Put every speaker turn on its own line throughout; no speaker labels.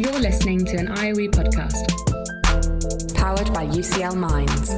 You're listening to an IOE podcast.
Powered by UCL Minds.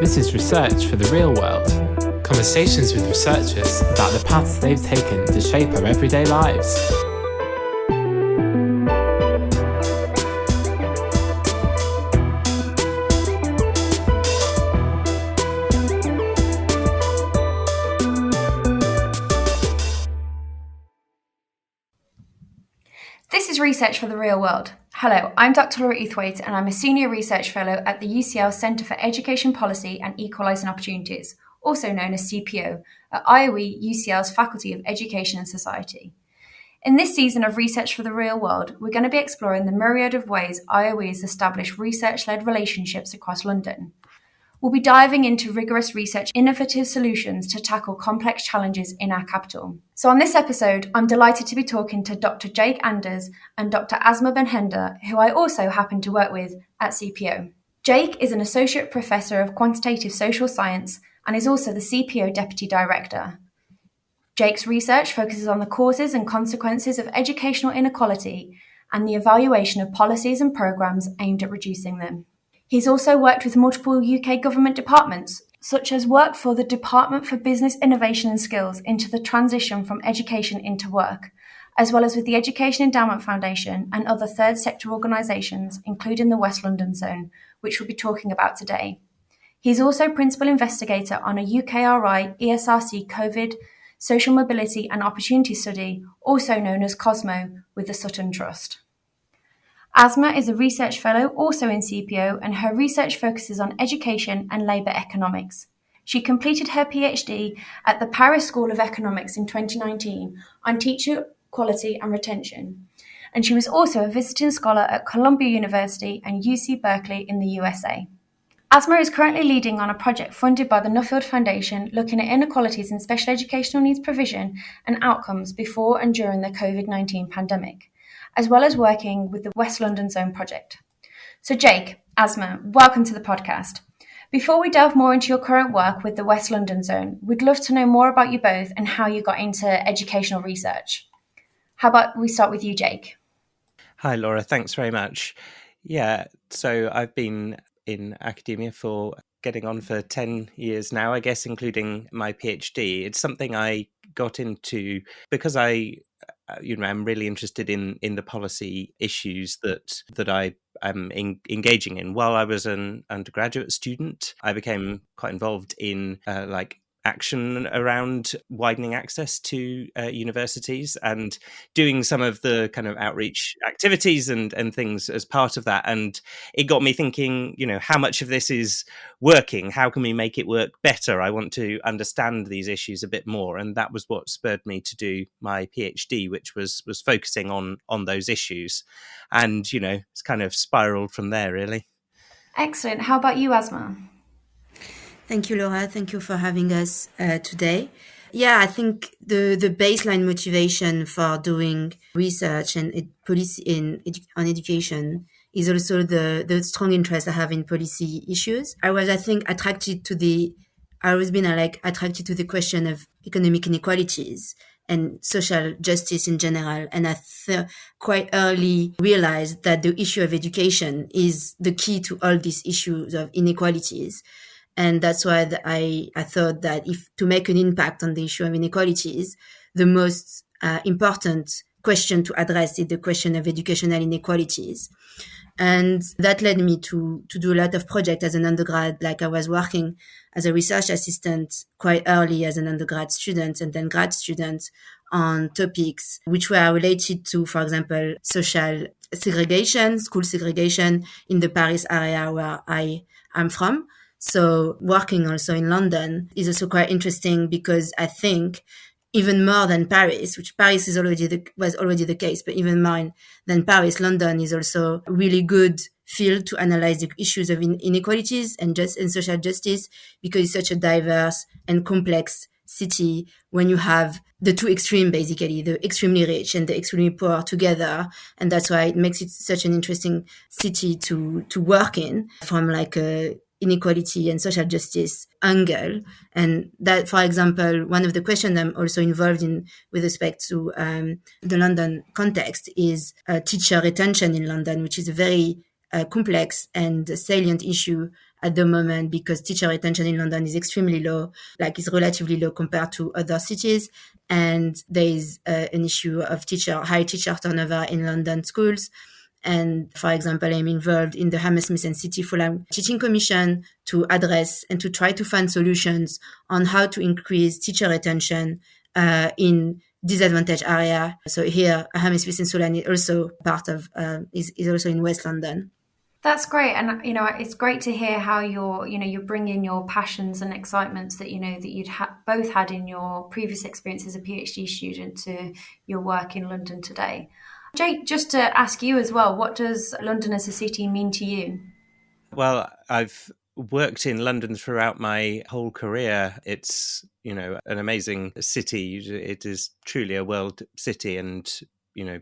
This is Research for the Real World. Conversations with researchers about the paths they've taken to shape our everyday lives.
This is Research for the Real World. Hello, I'm Dr. Laura Uthwaite and I'm a Senior Research Fellow at the UCL Centre for Education Policy and Equalising Opportunities, also known as CPO, at IOE UCL's Faculty of Education and Society. In this season of Research for the Real World, we're going to be exploring the myriad of ways IOE has established research-led relationships across London. We'll be diving into rigorous research, innovative solutions to tackle complex challenges in our capital. So on this episode, I'm delighted to be talking to Dr. Jake Anders and Dr. Asma Benhender, who I also happen to work with at CPO. Jake is an Associate Professor of Quantitative Social Science and is also the CPO Deputy Director. Jake's research focuses on the causes and consequences of educational inequality and the evaluation of policies and programmes aimed at reducing them. He's also worked with multiple UK government departments, such as work for the Department for Business Innovation and Skills into the transition from education into work, as well as with the Education Endowment Foundation and other third sector organisations, including the West London Zone, which we'll be talking about today. He's also Principal Investigator on a UKRI ESRC COVID Social Mobility and Opportunity Study, also known as COSMO, with the Sutton Trust. Asma is a research fellow also in CPO, and her research focuses on education and labour economics. She completed her PhD at the Paris School of Economics in 2019 on teacher quality and retention, and she was also a visiting scholar at Columbia University and UC Berkeley in the USA. Asma is currently leading on a project funded by the Nuffield Foundation looking at inequalities in special educational needs provision and outcomes before and during the COVID-19 pandemic, as well as working with the West London Zone project. So Jake, Asma, welcome to the podcast. Before we delve more into your current work with the West London Zone, we'd love to know more about you both and how you got into educational research. How about we start with you, Jake?
Hi, Laura. Thanks very much. Yeah, so I've been in academia for getting on for 10 years now, I guess, including my PhD. It's something I got into because I'm really interested in the policy issues that I am engaging in. While I was an undergraduate student, I became quite involved in action around widening access to universities and doing some of the kind of outreach activities and things as part of that. And it got me thinking, how much of this is working? How can we make it work better? I want to understand these issues a bit more. And that was what spurred me to do my PhD, which was focusing on those issues. And, it's kind of spiraled from there, really.
Excellent. How about you, Asma?
Thank you, Laura. Thank you for having us today. Yeah, I think the baseline motivation for doing research and policy on education is also the strong interest I have in policy issues. I was attracted to the question of economic inequalities and social justice in general. And I quite early realized that the issue of education is the key to all these issues of inequalities. And that's why I thought that if to make an impact on the issue of inequalities, the most important question to address is the question of educational inequalities. And that led me to do a lot of projects as an undergrad. Like I was working as a research assistant quite early as an undergrad student and then grad student on topics which were related to, for example, social segregation, school segregation in the Paris area where I am from. So working also in London is also quite interesting because I think even more than Paris, which Paris was already the case, but even more than Paris, London is also a really good field to analyze the issues of inequalities and social justice because it's such a diverse and complex city when you have the two extreme, basically, the extremely rich and the extremely poor together. And that's why it makes it such an interesting city to work in from like a inequality and social justice angle. And that, for example, one of the questions I'm also involved in with respect to the London context is teacher retention in London, which is a very complex and salient issue at the moment, because teacher retention in London is extremely low, like it's relatively low compared to other cities. And there is an issue of high teacher turnover in London schools. And for example, I'm involved in the Hammersmith and City Fulham Teaching Commission to address and to try to find solutions on how to increase teacher retention in disadvantaged area. So here, Hammersmith and Fulham is also part of, is also in West London.
That's great, and it's great to hear how you're bringing your passions and excitements that that you'd both had in your previous experience as a PhD student to your work in London today. Jake, just to ask you as well, what does London as a city mean to you?
Well, I've worked in London throughout my whole career. It's an amazing city. It is truly a world city, and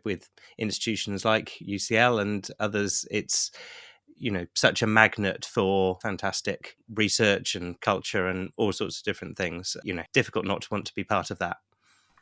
with institutions like UCL and others, it's such a magnet for fantastic research and culture and all sorts of different things. Difficult not to want to be part of that.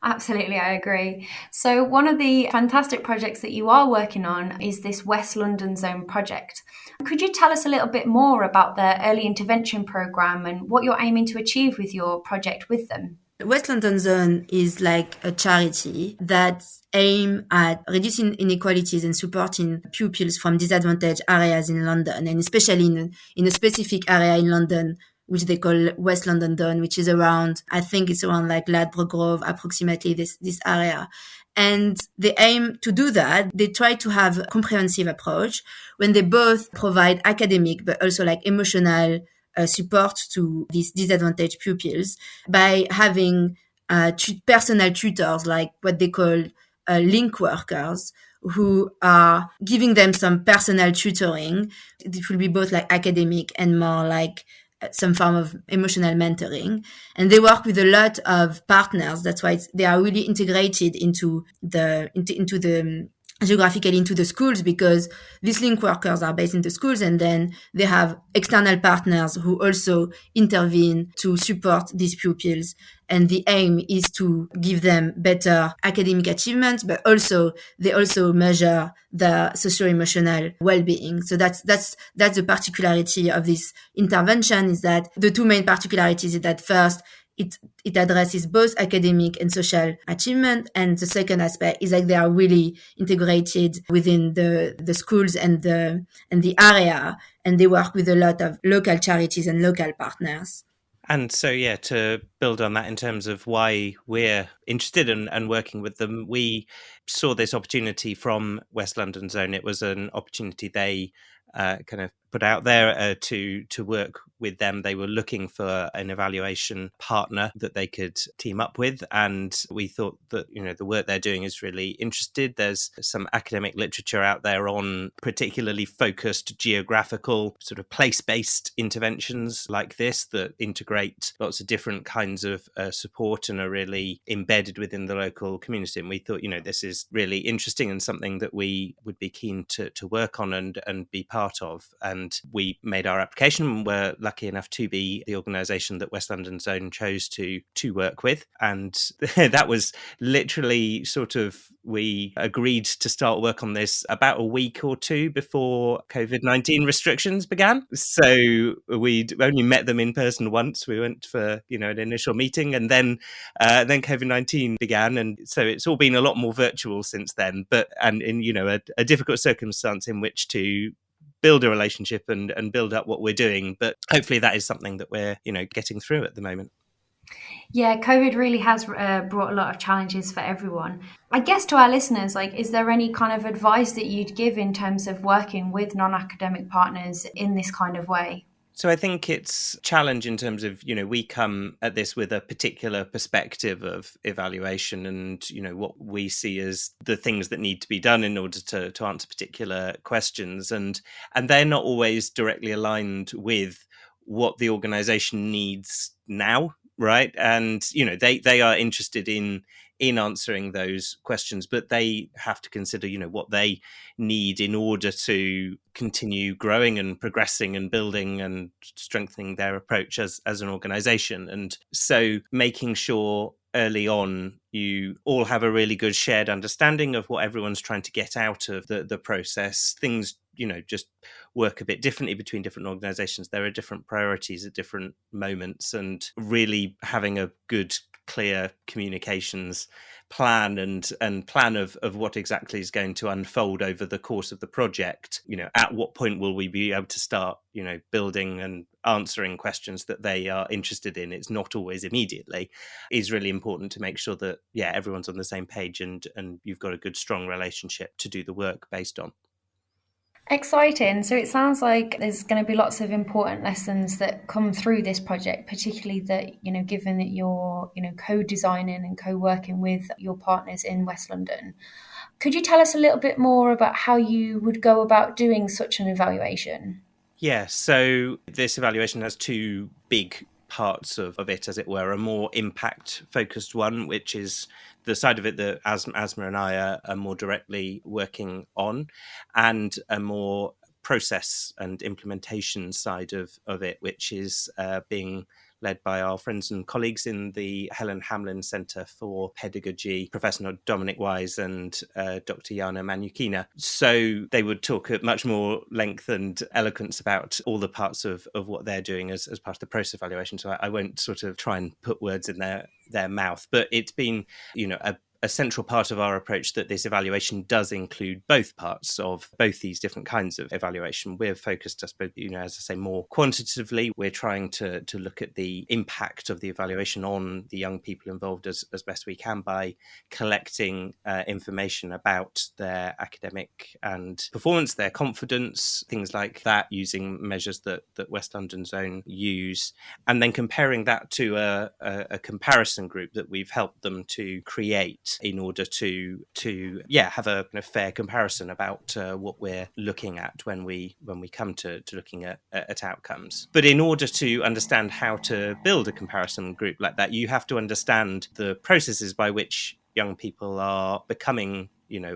Absolutely, I agree. So one of the fantastic projects that you are working on is this West London Zone project. Could you tell us a little bit more about the early intervention programme and what you're aiming to achieve with your project with them?
West London Zone is like a charity that aims at reducing inequalities and supporting pupils from disadvantaged areas in London, and especially in a specific area in London, which they call West London Zone, which is around, I think it's around like Ladbroke Grove, approximately this area. And they aim to do that. They try to have a comprehensive approach when they both provide academic but also like emotional support to these disadvantaged pupils by having personal tutors, like what they call link workers, who are giving them some personal tutoring. It will be both like academic and more like some form of emotional mentoring. And they work with a lot of partners. That's why they are really integrated into the geographically into the schools, because these link workers are based in the schools, and then they have external partners who also intervene to support these pupils. And the aim is to give them better academic achievements, but also they also measure the socio-emotional well-being. So that's the particularity of this intervention, is that the two main particularities is that first, it addresses both academic and social achievement. And the second aspect is like they are really integrated within the schools and the area, and they work with a lot of local charities and local partners.
And so, to build on that in terms of why we're interested in and working with them, we saw this opportunity from West London Zone. It was an opportunity they kind of put out there to work with them. They were looking for an evaluation partner that they could team up with, and we thought that the work they're doing is really interested. There's some academic literature out there on particularly focused geographical sort of place-based interventions like this that integrate lots of different kinds of support and are really embedded within the local community. And we thought this is really interesting and something that we would be keen to work on and be part of. And we made our application and were lucky enough to be the organisation that West London Zone chose to work with. And that was literally sort of, we agreed to start work on this about a week or two before COVID-19 restrictions began. So we'd only met them in person once. We went for, an initial meeting, and then COVID-19 began. And so it's all been a lot more virtual since then, and in, a difficult circumstance in which to build a relationship and build up what we're doing. But hopefully that is something that we're, getting through at the moment.
Yeah, COVID really has brought a lot of challenges for everyone. I guess to our listeners, is there any kind of advice that you'd give in terms of working with non-academic partners in this kind of way?
So I think it's a challenge in terms of, we come at this with a particular perspective of evaluation and, what we see as the things that need to be done in order to answer particular questions. And they're not always directly aligned with what the organisation needs now. right? And they are interested in answering those questions, but they have to consider what they need in order to continue growing and progressing and building and strengthening their approach as an organization. And so making sure early on you all have a really good shared understanding of what everyone's trying to get out of the process. Things just work a bit differently between different organizations. There are different priorities at different moments, and really having a good, clear communications plan and plan of what exactly is going to unfold over the course of the project. At what point will we be able to start building and answering questions that they are interested in? It's not always immediately. Is really important to make sure that everyone's on the same page and you've got a good, strong relationship to do the work based on.
Exciting. So it sounds like there's going to be lots of important lessons that come through this project, particularly that, given that you're, co-designing and co-working with your partners in West London. Could you tell us a little bit more about how you would go about doing such an evaluation?
Yeah, so this evaluation has two big parts of it, as it were. A more impact-focused one, which is the side of it that Asma and I are more directly working on, and a more process and implementation side of it, which is being led by our friends and colleagues in the Helen Hamlin Centre for Pedagogy, Professor Dominic Wise and Dr. Jana Manukina. So they would talk at much more length and eloquence about all the parts of what they're doing as part of the process evaluation. So I won't sort of try and put words in their mouth, but it's been, a central part of our approach that this evaluation does include both parts of both these different kinds of evaluation. We're focused, I suppose, as I say, more quantitatively. We're trying to look at the impact of the evaluation on the young people involved as best we can by collecting information about their academic and performance, their confidence, things like that, using measures that West London Zone use, and then comparing that to a comparison group that we've helped them to create in order to have a fair comparison about what we're looking at when we come to looking at outcomes. But in order to understand how to build a comparison group like that, you have to understand the processes by which young people are becoming,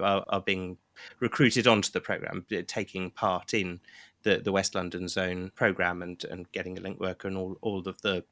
are being recruited onto the programme, taking part in the West London Zone programme and getting a link worker and all of the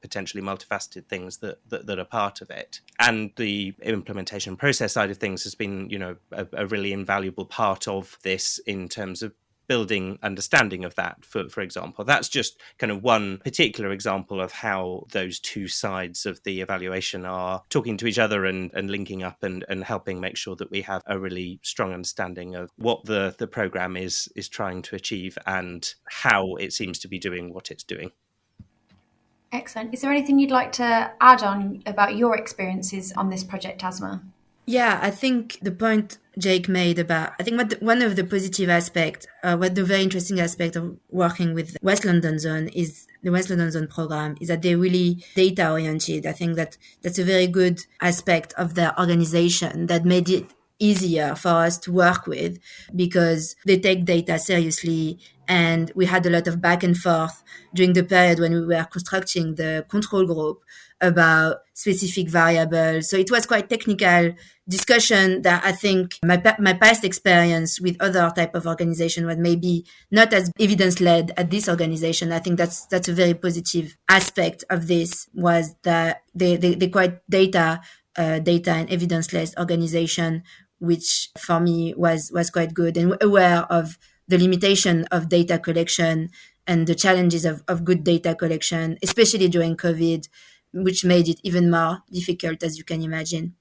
potentially multifaceted things that are part of it. And the implementation process side of things has been, a really invaluable part of this in terms of building understanding of that, for example. That's just kind of one particular example of how those two sides of the evaluation are talking to each other and linking up and helping make sure that we have a really strong understanding of what the programme is trying to achieve and how it seems to be doing what it's doing.
Excellent. Is there anything you'd like to add on about your experiences on this project, Asma?
Yeah, I think the point Jake made about, I think one of the positive aspects, what the very interesting aspect of working with West London Zone is the West London Zone program is that they're really data oriented. I think that's a very good aspect of their organization that made it easier for us to work with because they take data seriously. And we had a lot of back and forth during the period when we were constructing the control group about specific variables. So it was quite technical discussion that I think my past experience with other type of organization was maybe not as evidence-led at this organization. I think that's a very positive aspect of this was that they quite data and evidence-led organization, which for me was quite good and aware of the limitation of data collection and the challenges of good data collection, especially during COVID, which made it even more difficult, as you can imagine.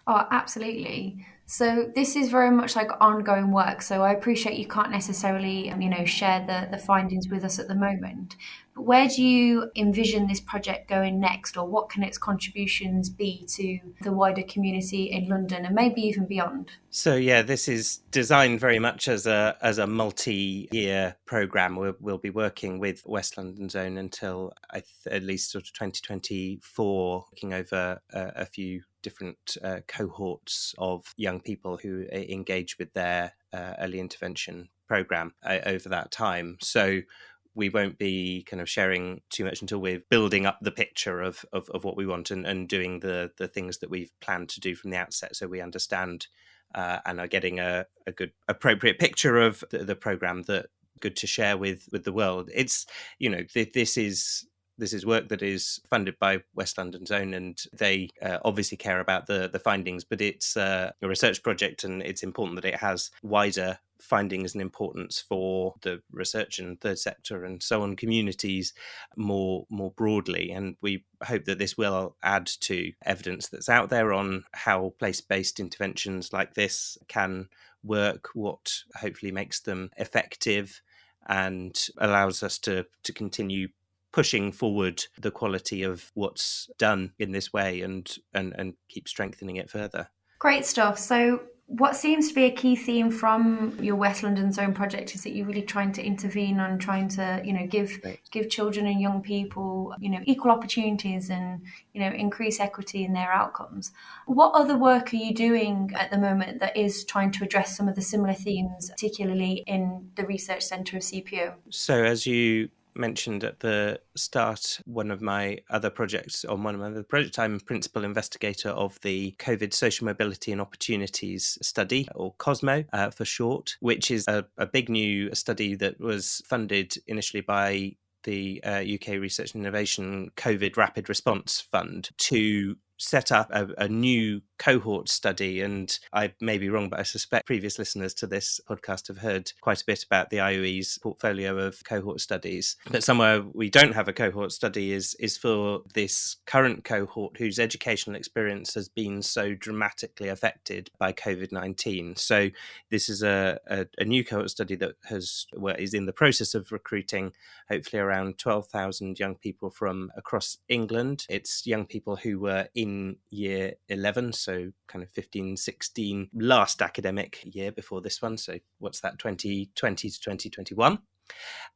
Oh, absolutely. So this is very much like ongoing work. So I appreciate you can't necessarily, share the findings with us at the moment. But where do you envision this project going next, or what can its contributions be to the wider community in London and maybe even beyond?
So this is designed very much as a multi-year programme. We'll be working with West London Zone until at least sort of 2024, looking over a few different cohorts of young people who engage with their early intervention programme over that time. So we won't be kind of sharing too much until we're building up the picture of what we want and doing the things that we've planned to do from the outset, so we understand and are getting a good appropriate picture of the program that good to share with the world. It's, this is work that is funded by West London Zone, and they obviously care about the findings, but it's a research project, and it's important that it has wider findings and importance for the research and third sector and so on communities more broadly. And we hope that this will add to evidence that's out there on how place-based interventions like this can work, what hopefully makes them effective and allows us to continue pushing forward the quality of what's done in this way and keep strengthening it further.
Great stuff. So what seems to be a key theme from your West London Zone project is that you're really trying to intervene on trying to, give children and young people, equal opportunities and, increase equity in their outcomes. What other work are you doing at the moment that is trying to address some of the similar themes, particularly in the Research Centre of CPO?
So as you mentioned at the start, one of my other projects, I'm principal investigator of the COVID Social Mobility and Opportunities Study, or COSMO for short, which is a big new study that was funded initially by the UK Research and Innovation COVID Rapid Response Fund to set up a new cohort study. And I may be wrong, but I suspect previous listeners to this podcast have heard quite a bit about the IOE's portfolio of cohort studies. But somewhere we don't have a cohort study is for this current cohort whose educational experience has been so dramatically affected by COVID-19. So this is a new cohort study that is in the process of recruiting hopefully around 12,000 young people from across England. It's young people who were in year 11, so kind of 15, 16, last academic year before this one. So what's that, 2020 to 2021?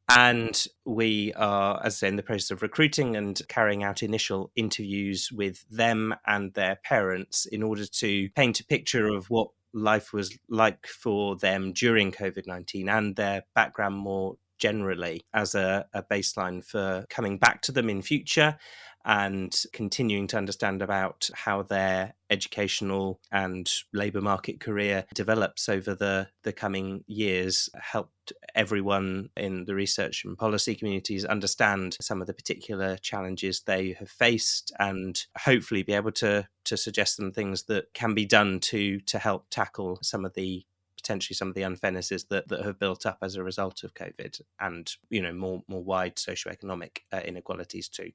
And we are, as I say, in the process of recruiting and carrying out initial interviews with them and their parents in order to paint a picture of what life was like for them during COVID-19 and their background more generally as a baseline for coming back to them in future and continuing to understand about how their educational and labour market career develops over the coming years, helped everyone in the research and policy communities understand some of the particular challenges they have faced and hopefully be able to suggest some things that can be done to help tackle potentially some of the unfairnesses that have built up as a result of COVID and, more wide socioeconomic inequalities too.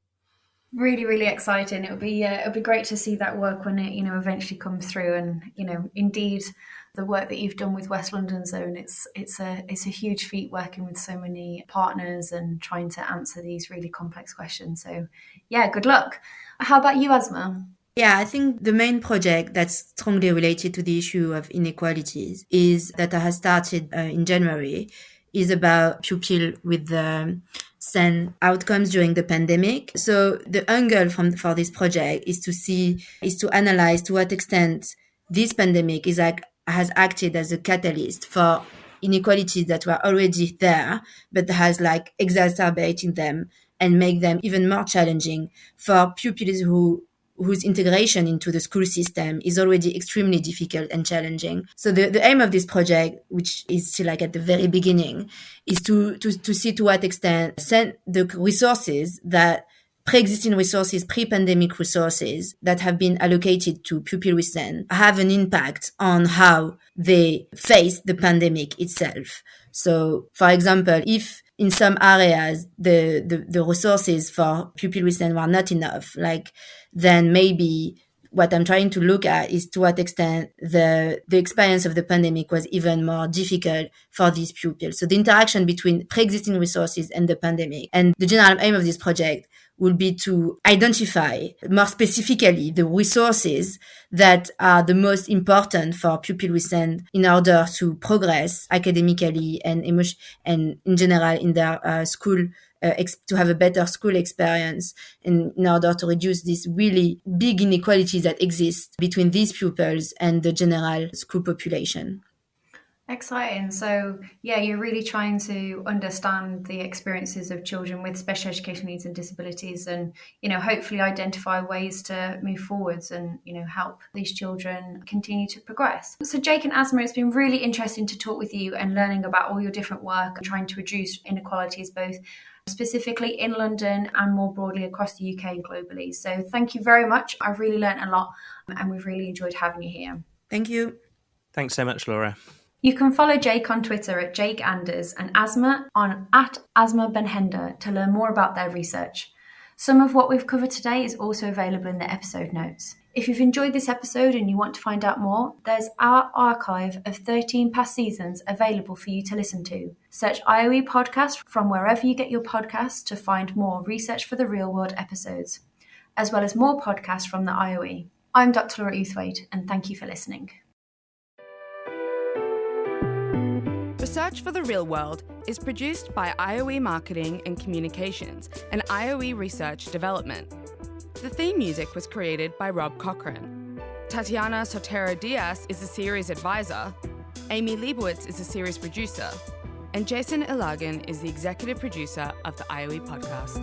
Really, really exciting. It'll be great to see that work when it eventually comes through. And indeed, the work that you've done with West London Zone, it's a huge feat working with so many partners and trying to answer these really complex questions. So, yeah, good luck. How about you, Asma?
Yeah, I think the main project that's strongly related to the issue of inequalities that I has started in January is about pupil with SEN outcomes during the pandemic. So the angle for this project is to analyze to what extent this pandemic has acted as a catalyst for inequalities that were already there, but has exacerbated them and make them even more challenging for pupils whose integration into the school system is already extremely difficult and challenging. So the aim of this project, which is still at the very beginning, is to see to what extent the resources that pre-existing resources, pre-pandemic resources that have been allocated to pupil with SEN have an impact on how they face the pandemic itself. So, for example, if in some areas the resources for pupil with SEN were not enough, then maybe what I'm trying to look at is to what extent the experience of the pandemic was even more difficult for these pupils. So the interaction between pre-existing resources and the pandemic. And the general aim of this project will be to identify more specifically the resources that are the most important for pupils with SEN in order to progress academically and in general in their school, to have a better school experience in order to reduce these really big inequalities that exist between these pupils and the general school population.
Exciting. So, yeah, you're really trying to understand the experiences of children with special education needs and disabilities and, hopefully identify ways to move forwards and, help these children continue to progress. So, Jake and Asma, it's been really interesting to talk with you and learning about all your different work and trying to reduce inequalities, both specifically in London and more broadly across the UK and globally. So, thank you very much. I've really learned a lot and we've really enjoyed having you here.
Thank you.
Thanks so much, Laura.
You can follow Jake on Twitter at Jake Anders and Asma on @AsmaBenhender to learn more about their research. Some of what we've covered today is also available in the episode notes. If you've enjoyed this episode and you want to find out more, there's our archive of 13 past seasons available for you to listen to. Search IOE Podcast from wherever you get your podcasts to find more Research for the Real World episodes, as well as more podcasts from the IOE. I'm Dr. Laura Uthwaite, and thank you for listening.
Research for the Real World is produced by IOE Marketing and Communications and IOE Research Development. The theme music was created by Rob Cochran. Tatiana Sotero Diaz is the series advisor, Amy Leibowitz is the series producer, and Jason Ilagan is the executive producer of the IOE podcast.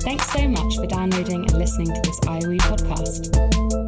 Thanks so much for downloading and listening to this IOE podcast.